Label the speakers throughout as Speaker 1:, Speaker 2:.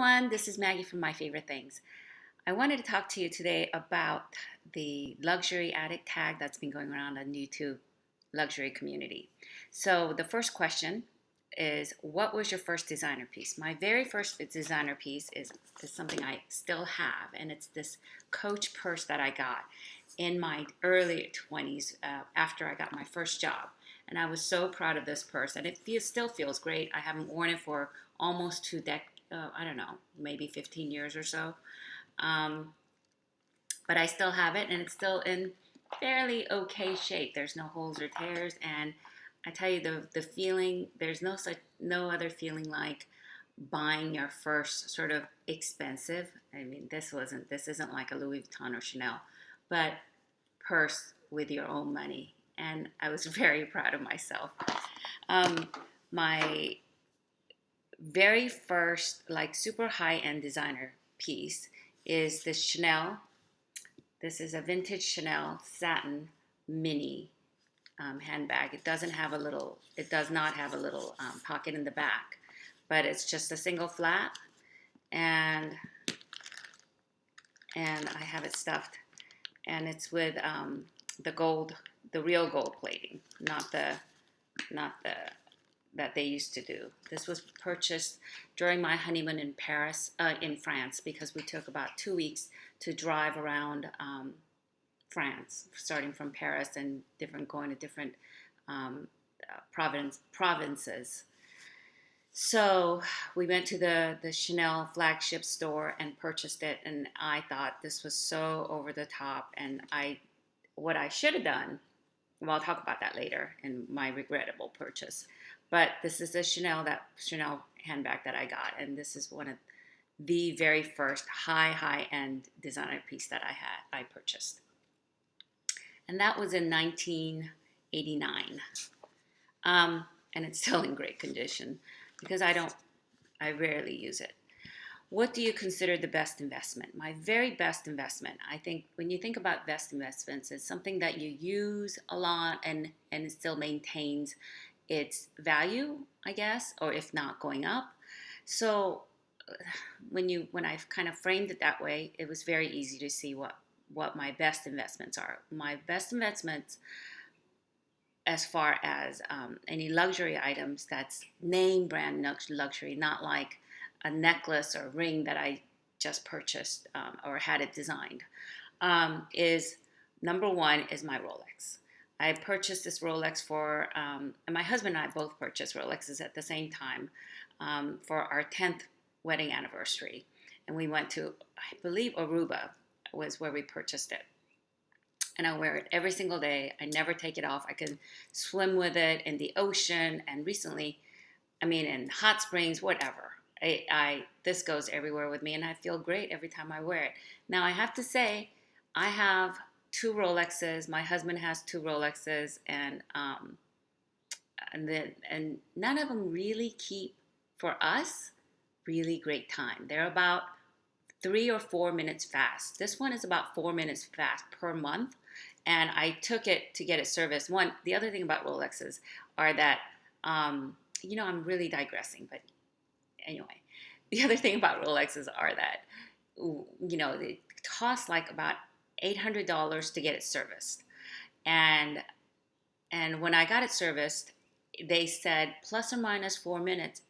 Speaker 1: everyone, this is Maggie from My Favorite Things. I wanted to talk to you today about the luxury addict tag that's been going around on YouTube luxury community. So the first question is, what was your first designer piece? My very first designer piece is something I still have, and it's this Coach purse that I got in my early 20s after I got my first job. And I was so proud of this purse, and still feels great. I haven't worn it for almost I don't know, maybe 15 years or so. Um, but I still have it, and it's still in fairly okay shape. There's no holes or tears, and I tell you the feeling. There's no other feeling like buying your first sort of expensive. I mean, this isn't like a Louis Vuitton or Chanel, but purse with your own money, and I was very proud of myself. Um, my very first like super high end designer piece is this Chanel. This is a vintage Chanel satin mini handbag. It does not have a little pocket in the back, but it's just a single flap, and I have it stuffed, and it's with the real gold plating, not the that they used to do. This was purchased during my honeymoon in France, because we took about 2 weeks to drive around France, starting from Paris and going to different um, provinces. So we went to the Chanel flagship store and purchased it, and I thought this was so over the top. And what I should have done, well, I'll talk about that later in my regrettable purchase. But this is a Chanel handbag that I got, and this is one of the very first high end designer piece that I purchased, and that was in 1989. And it's still in great condition because I rarely use it. What do you consider the best investment? My very best investment, I think, when you think about best investments, it's something that you use a lot and it still maintains its value, I guess, or if not going up. So when I've kind of framed it that way, it was very easy to see what my best investments are. My best investments, as far as any luxury items, that's name brand luxury, not like a necklace or ring that I just purchased or had it designed, is number one is my Rolex. I purchased this Rolex and my husband and I both purchased Rolexes at the same time for our 10th wedding anniversary. And we went to, I believe, Aruba was where we purchased it. And I wear it every single day. I never take it off. I can swim with it in the ocean, and recently, I mean, in hot springs, whatever. This goes everywhere with me, and I feel great every time I wear it. Now, I have to say, I have two Rolexes. My husband has two Rolexes, and none of them really keep, for us, really great time. They're about 3 or 4 minutes fast. This one is about 4 minutes fast per month, and I took it to get it serviced. The other thing about Rolexes are that, I'm really digressing, but anyway, the other thing about Rolexes are that, they cost like about $800 to get it serviced, and when I got it serviced, they said plus or minus 4 minutes,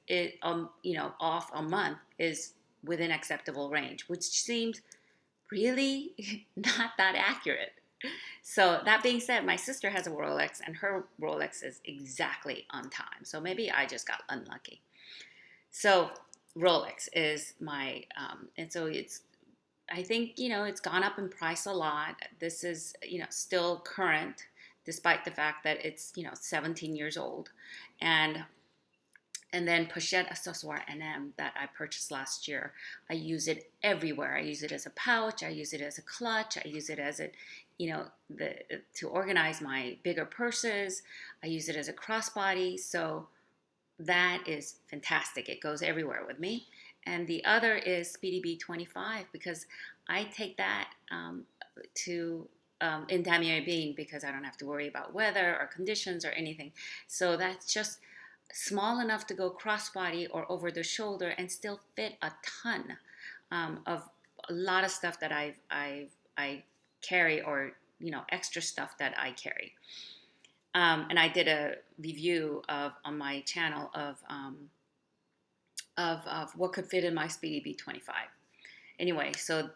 Speaker 1: off a month is within acceptable range, which seems really not that accurate. So that being said, my sister has a Rolex, and her Rolex is exactly on time. So maybe I just got unlucky. So Rolex is and so I think, it's gone up in price a lot. This is, still current, despite the fact that it's, 17 years old. And then Pochette Accessoire NM that I purchased last year. I use it everywhere. I use it as a pouch. I use it as a clutch. I use it as to organize my bigger purses. I use it as a crossbody. So that is fantastic. It goes everywhere with me. And the other is Speedy B25, because I take that in Damier Bean, because I don't have to worry about weather or conditions or anything. So that's just small enough to go crossbody or over the shoulder and still fit a ton of a lot of stuff that I carry, or extra stuff that I carry. And I did a review of on my channel of what could fit in my Speedy B25. Anyway, so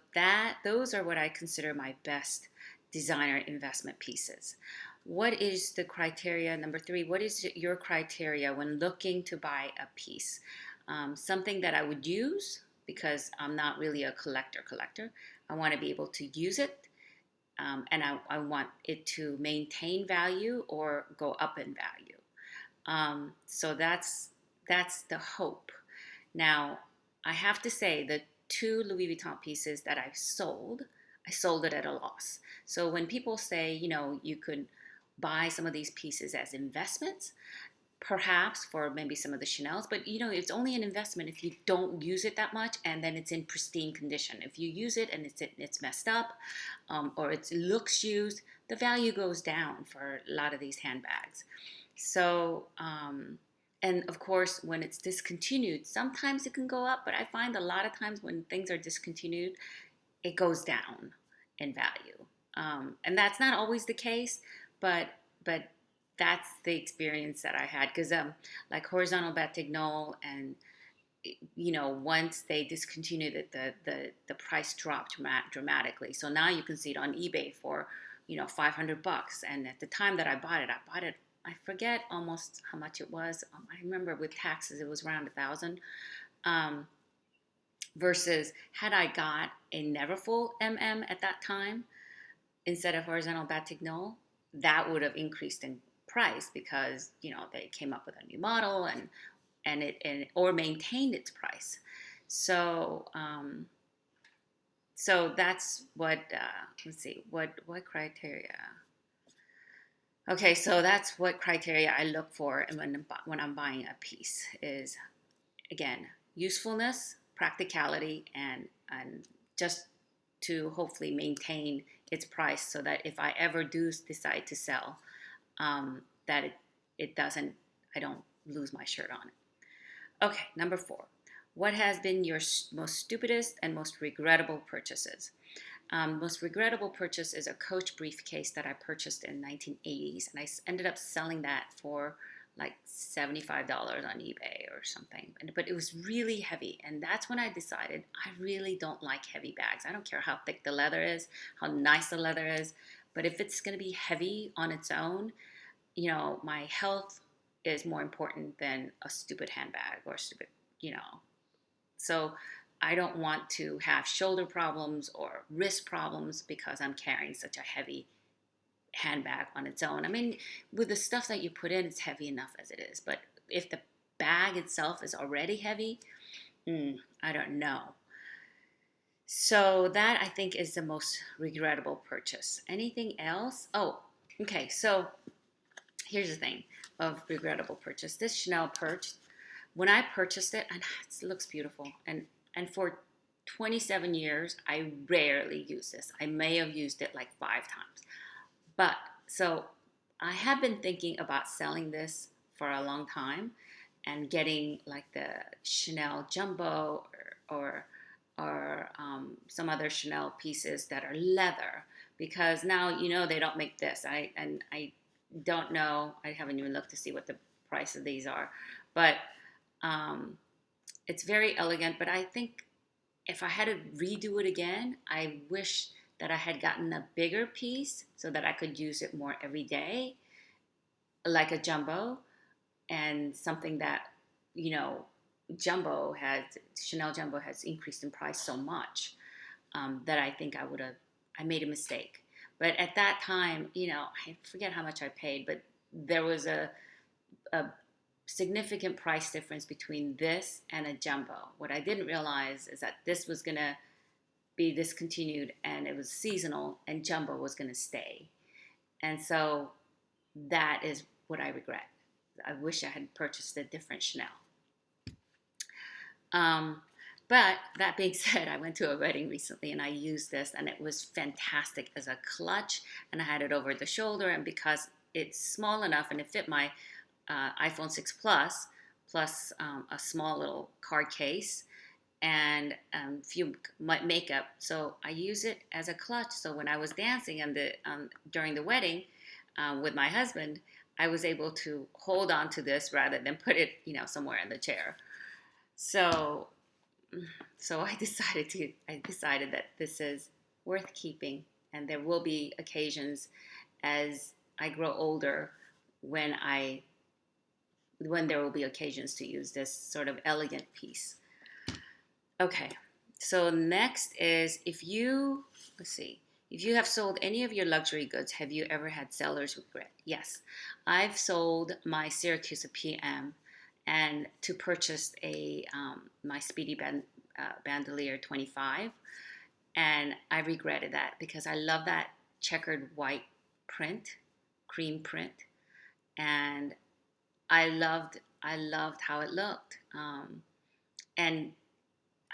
Speaker 1: those are what I consider my best designer investment pieces. What is the criteria? Number three, what is your criteria when looking to buy a piece? Something that I would use, because I'm not really a collector. I want to be able to use it, and I want it to maintain value or go up in value. So that's the hope. Now, I have to say the two Louis Vuitton pieces that I sold it at a loss. So when people say, you could buy some of these pieces as investments, perhaps for maybe some of the Chanel's, but it's only an investment if you don't use it that much and then it's in pristine condition. If you use it and it's messed up, or it looks used, the value goes down for a lot of these handbags. So, and of course, when it's discontinued, sometimes it can go up, but I find a lot of times when things are discontinued, it goes down in value. And that's not always the case, but that's the experience that I had, because like horizontal batignolles, and once they discontinued it, the price dropped dramatically. So now you can see it on eBay for $500, and at the time that I bought it, I forget almost how much it was. I remember with taxes it was around 1,000. Versus had I got a Neverfull at that time instead of horizontal batignolles, that would have increased in price, because they came up with a new model, and or maintained its price. So so that's what let's see, what criteria. Okay, so that's what criteria I look for when I'm buying a piece is, again, usefulness, practicality, and just to hopefully maintain its price, so that if I ever do decide to sell, that it doesn't, I don't lose my shirt on it. Okay, number four. What has been your most stupidest and most regrettable purchases? Most regrettable purchase is a Coach briefcase that I purchased in 1980s, and I ended up selling that for like $75 on eBay or something. But it was really heavy, and that's when I decided I really don't like heavy bags. I don't care how thick the leather is, how nice the leather is, but if it's going to be heavy on its own, my health is more important than a stupid handbag or stupid, so I don't want to have shoulder problems or wrist problems because I'm carrying such a heavy handbag on its own. I mean, with the stuff that you put in, it's heavy enough as it is. But if the bag itself is already heavy, I don't know. So that, I think, is the most regrettable purchase. Anything else? Oh, okay. So here's the thing of regrettable purchase. This Chanel purse, when I purchased it, and it looks beautiful, and for 27 years, I rarely use this. I may have used it like 5 times. But so I have been thinking about selling this for a long time and getting like the Chanel Jumbo, or some other Chanel pieces that are leather, because now they don't make this. I don't know. I haven't even looked to see what the price of these are, but it's very elegant. But I think if I had to redo it again, I wish that I had gotten a bigger piece so that I could use it more every day, like a jumbo, and something that, Chanel Jumbo has increased in price so much, that I think I made a mistake. But at that time, I forget how much I paid, but there was a significant price difference between this and a jumbo. What I didn't realize is that this was going to be discontinued and it was seasonal, and jumbo was going to stay. And so that is what I regret. I wish I had purchased a different Chanel. But that being said, I went to a wedding recently and I used this, and it was fantastic as a clutch, and I had it over the shoulder, and because it's small enough and it fit my iPhone 6 Plus, plus a small little card case and few makeup. So I use it as a clutch. So when I was dancing and during the wedding with my husband, I was able to hold on to this rather than put it, somewhere in the chair. So, so I decided that this is worth keeping, and there will be occasions as I grow older when I when there will be occasions to use this sort of elegant piece. Okay, so next is let's see, if you have sold any of your luxury goods, have you ever had seller's regret? Yes, I've sold my Syracuse PM and to purchase my Speedy Bandolier 25, and I regretted that because I love that checkered white print, cream print, and I loved how it looked. And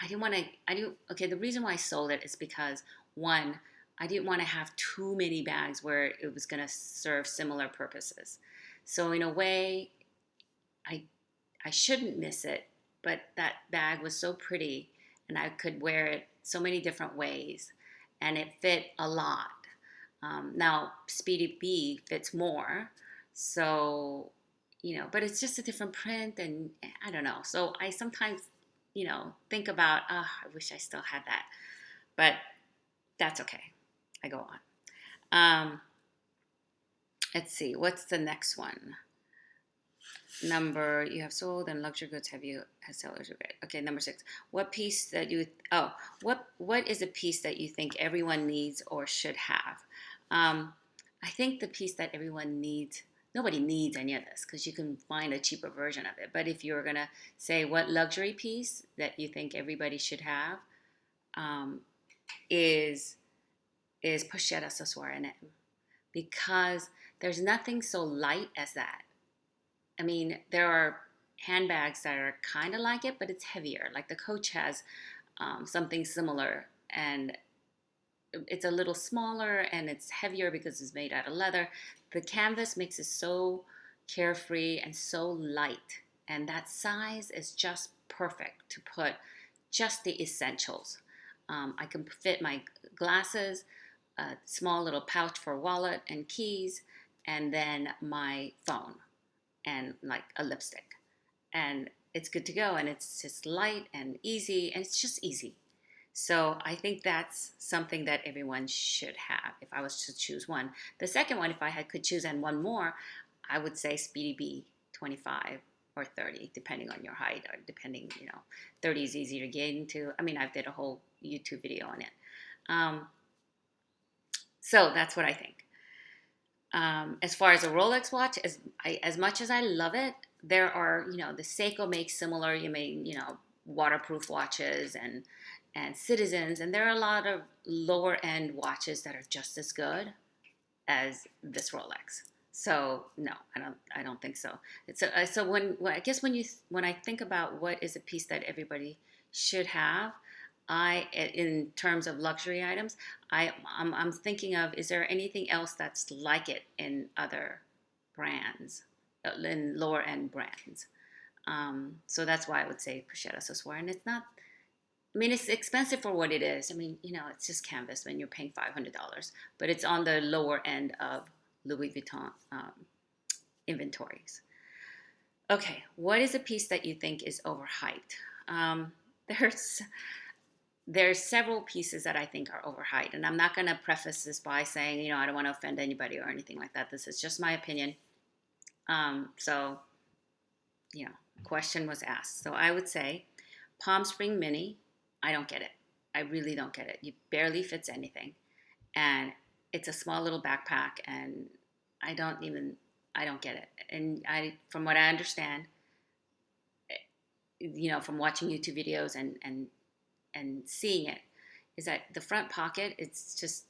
Speaker 1: I didn't want to. I do. Okay, the reason why I sold it is because one, I didn't want to have too many bags where it was going to serve similar purposes. So in a way, I I shouldn't miss it, but that bag was so pretty, and I could wear it so many different ways, and it fit a lot. Now Speedy B fits more, so but it's just a different print, and I don't know. So I sometimes think about, oh, I wish I still had that, but that's okay. I go on. Let's see, what's the next one? Number, you have sold and luxury goods, have you had sellers regret? Okay, number 6. What is a piece that you think everyone needs or should have? I think the piece that everyone needs, nobody needs any of this because you can find a cheaper version of it. But if you're gonna say what luxury piece that you think everybody should have, um, is pochette accessoire in it, because there's nothing so light as that. I mean, there are handbags that are kind of like it, but it's heavier. Like the Coach has something similar, and it's a little smaller and it's heavier because it's made out of leather. The canvas makes it so carefree and so light, and that size is just perfect to put just the essentials. I can fit my glasses, a small little pouch for wallet and keys, and then my phone and like a lipstick. And it's good to go, and it's just light and easy, and it's just easy. So I think that's something that everyone should have if I was to choose one. The second one, if could choose and one more, I would say Speedy B 25 or 30, depending on your height, or depending, 30 is easier to get into. I mean, I did a whole YouTube video on it. So that's what I think. As far as a Rolex watch, as much as I love it, there are, the Seiko makes similar, waterproof watches and Citizens, and there are a lot of lower end watches that are just as good as this Rolex. So no, I don't think so. So I guess when I think about what is a piece that everybody should have, in terms of luxury items, I'm thinking of, is there anything else that's like it in other brands, in lower end brands? So that's why I would say Pochette Accessoire, and it's not. I mean, it's expensive for what it is. I mean, it's just canvas when you're paying $500, but it's on the lower end of Louis Vuitton inventories. Okay, what is a piece that you think is overhyped? There's there's several pieces that I think are overhyped, and I'm not going to preface this by saying, I don't want to offend anybody or anything like that. This is just my opinion. So, question was asked. So I would say Palm Spring Mini, I don't get it. I really don't get it. It barely fits anything. And it's a small little backpack, and I don't get it. And from what I understand, from watching YouTube videos and seeing it, is that the front pocket, it's just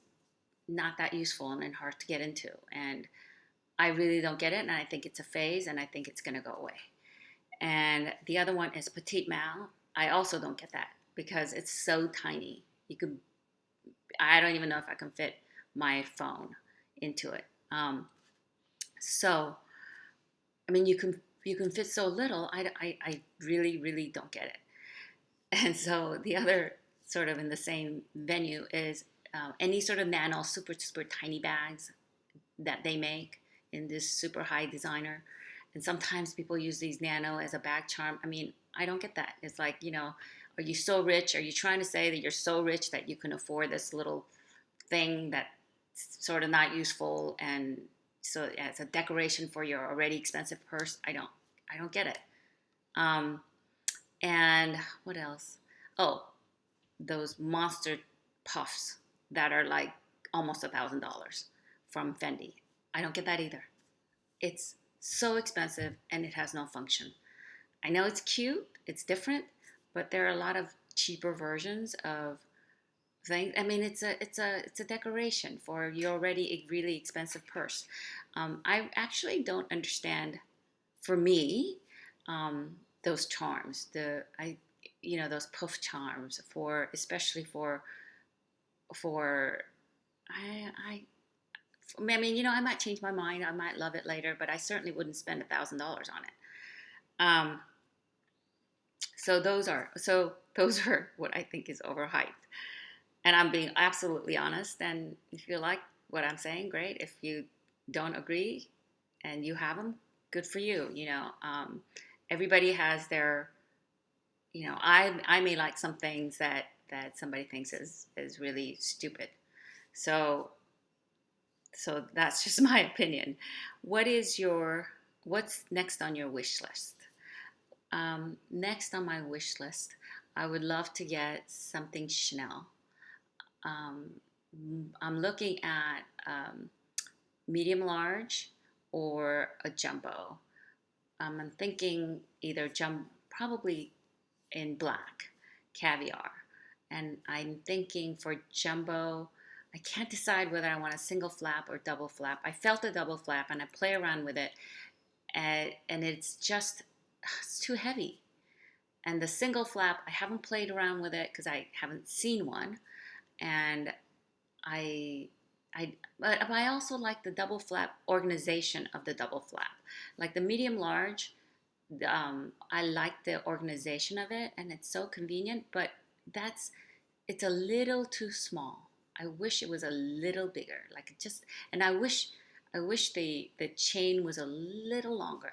Speaker 1: not that useful and hard to get into. And I really don't get it, and I think it's a phase, and I think it's going to go away. And the other one is Petite Mal. I also don't get that because it's so tiny. I don't even know if I can fit my phone into it. So I mean, you can fit so little. I really really don't get it. And so the other sort of in the same venue is any sort of nano super super tiny bags that they make in this super high designer. And sometimes people use these nano as a bag charm. I mean, I don't get that. It's like, are you so rich? Are you trying to say that you're so rich that you can afford this little thing that's sort of not useful and so as a decoration for your already expensive purse? I don't get it. Um, and what else? Oh, those monster puffs that are like almost $1,000 from Fendi. I don't get that either. It's so expensive and it has no function. I know it's cute, it's different, but there are a lot of cheaper versions of things. I mean, it's a decoration for your already really expensive purse. I actually don't understand. For me, those charms, those puff charms for especially for I mean, I might change my mind. I might love it later, but I certainly wouldn't spend $1,000 on it. Um, so those are what I think is overhyped, and I'm being absolutely honest. And if you like what I'm saying, great. If you don't agree and you have them, good for you. Everybody has their. I may like some things that somebody thinks is really stupid. So so that's just my opinion. What's next on your wish list? Next on my wish list, I would love to get something Chanel. Um, I'm looking at medium large or a jumbo. I'm thinking either probably in black, caviar. And I'm thinking for jumbo, I can't decide whether I want a single flap or double flap. I felt a double flap and I play around with it, and it's too heavy. And the single flap, I haven't played around with it because I haven't seen one. And I, but I also like the double flap organization of the double flap. Like the medium large, I like the organization of it and it's so convenient, but that's it's a little too small. I wish it was a little bigger. Like it just and I wish the chain was a little longer.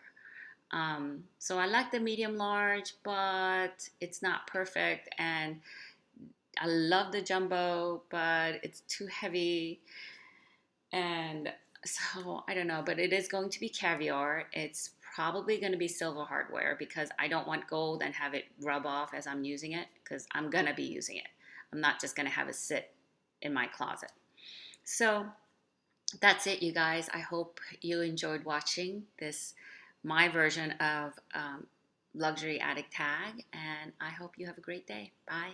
Speaker 1: So I like the medium large, but it's not perfect. And I love the jumbo, but it's too heavy. And so I don't know, but it is going to be caviar. It's probably going to be silver hardware because I don't want gold and have it rub off as I'm using it because I'm going to be using it. I'm not just going to have it sit in my closet. So that's it, you guys. I hope you enjoyed watching my version of Luxury Addict Tag, and I hope you have a great day. Bye.